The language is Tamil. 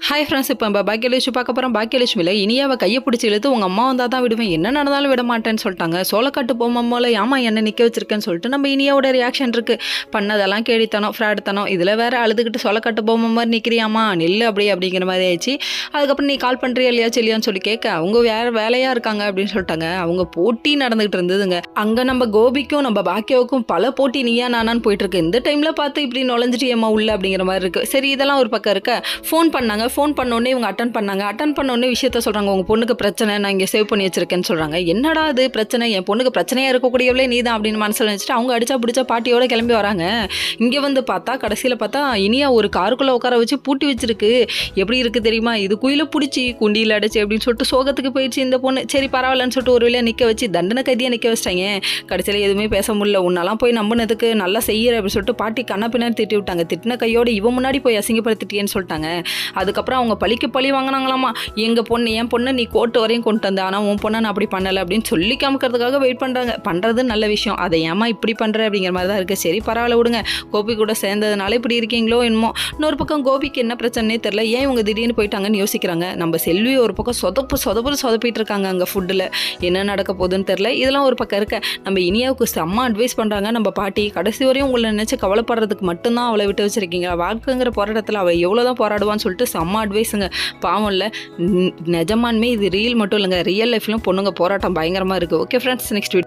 ஹாய் ஃப்ரெண்ட்ஸ், இப்போ நம்ம பாக்கியலட்சுமி பார்க்க போகிறோம். பாக்கியலட்சுமியில் இனியாவை கையை பிடிச்சி இழுத்து உங்கள் அம்மா வந்தால் தான் விடுவேன், என்ன நடந்தாலும் விட மாட்டேன்னு சொல்லிட்டாங்க. சோளக்காட்டு போகும்போல ஏமா என்ன நிற்க வச்சிருக்கேன்னு சொல்லிட்டு நம்ம இனியாவோட ரியாக்ஷன் இருக்குது. பண்ணதெல்லாம் கேடித்தனம், ஃப்ராடுத்தனம், இதில் வேறு அழுதுகிட்டு சோளக்காட்டு போகும் மாதிரி நிற்கிறியாமா, நெல் அப்படிங்கிற மாதிரி ஆயிடுச்சு. அதுக்கப்புறம் நீ கால் பண்ணுறியா இல்லையா இல்லையான்னு சொல்லி கேட்க அவங்க வேறு வேலையாக இருக்காங்க அப்படின்னு சொல்லிட்டாங்க. அவங்க போட்டி நடந்துகிட்டு இருந்ததுங்க. அங்கே நம்ம கோபிக்கும் நம்ம பாக்கியாவுக்கும் பல போட்டி நீயா நானான்னு போயிட்டுருக்கு. இந்த டைமில் பார்த்து இப்படி நுழைஞ்சிட்டியம்மா உள்ள அப்படிங்கிற மாதிரி இருக்குது. சரி, இதெல்லாம் ஒரு பக்கம் இருக்க. ஃபோன் பண்ணாங்க. ஃபோன் பண்ணோடனே இவங்க அட்டன் பண்ணாங்க. அட்டன் பண்ணோடனே விஷயத்த சொல்கிறாங்க, உங்கள் பொண்ணுக்கு பிரச்சனை, நான் இங்கே சேவ் பண்ணி வச்சிருக்கேன்னு சொல்கிறாங்க. என்னடா அது பிரச்சனை, என் பொண்ணுக்கு பிரச்சனையாக இருக்கக்கூடியவளே நீ தான் அப்படின்னு மனசில் நினச்சிட்டு அவங்க அடிச்சா பிடிச்சா பாட்டியோட கிளம்பி வராங்க. இங்கே வந்து பார்த்தா கடைசியில் பார்த்தா இனியா ஒரு காருக்குள்ளே உட்கார வச்சு பூட்டி வச்சிருக்கு. எப்படி இருக்குது தெரியுமா, இது குயில பிடிச்சி குண்டியில் அடைச்சி அப்படின்னு சொல்லிட்டு சோகத்துக்கு போயிடுச்சு இந்த பொண்ணு. சரி பரவாயில்லன்னு சொல்லிட்டு ஒரு வேலையாக நிற்க வச்சு தண்டனை கைதியாக நிற்க வச்சிட்டாங்க. கடைசியில் எதுவுமே பேச முடியல. உன்னெல்லாம் போய் நம்பினதுக்கு நல்லா செய்கிற அப்படின்னு சொல்லிட்டு பாட்டி கண்ணா பின்னாடி திட்டி விட்டாங்க. திட்டின கையோடு இவன் முன்னாடி போய் அசிங்கப்படுத்திட்டேன்னு சொல்லிட்டாங்க. அதுக்கப்புறம் அவங்க பழிக்கு பழி வாங்கினாங்களாமா. என் பொண்ணை நீ கோர்ட்டு வரையும் கொண்டு வந்த, ஆனால் உன் பொண்ணை நான் அப்படி பண்ணலை அப்படின்னு சொல்லி காமிக்கிறதுக்காக வெயிட் பண்ணுறாங்க. பண்ணுறது நல்ல விஷயம், அதை ஏமா இப்படி பண்ணுற அப்படிங்கிற மாதிரி தான் இருக்குது. சரி பரவாயில்ல விடுங்க, கோபி கூட சேர்ந்ததுனால இப்படி இருக்கீங்களோ என்னமோ. இன்னொரு பக்கம் கோபிக்கு என்ன பிரச்சனையே தெரில, ஏன் இவங்க திடீர்னு போயிட்டாங்கன்னு யோசிக்கிறாங்க. நம்ம செல்வி ஒரு பக்கம் சொதப்பிட்டு இருக்காங்க அங்கே ஃபுட்டில். என்ன நடக்க போகுதுன்னு தெரில. இதெல்லாம் ஒரு பக்கம் இருக்க. நம்ம இனியாவுக்கு செம்ம அட்வைஸ் பண்ணுறாங்க நம்ம பாட்டி. கடைசி வரையும் உங்களை நினச்சி கவலைப்படுறதுக்கு மட்டும்தான் அவளை விட்டு வச்சிருக்கீங்க, வாழ்க்கைங்கிற போராட்டத்தில் அவள் எவ்வளோதான் போராடுவான்னு சொல்லிட்டு செம்ம அட்வைஸுங்க. பாவம் இல்லை, நிஜமானுமே இது ரீல் மட்டும் இல்லைங்க, ரியல் லைஃப்லையும் பொண்ணுங்க போராட்டம் பயங்கரமாக இருக்குது. Okay friends, next video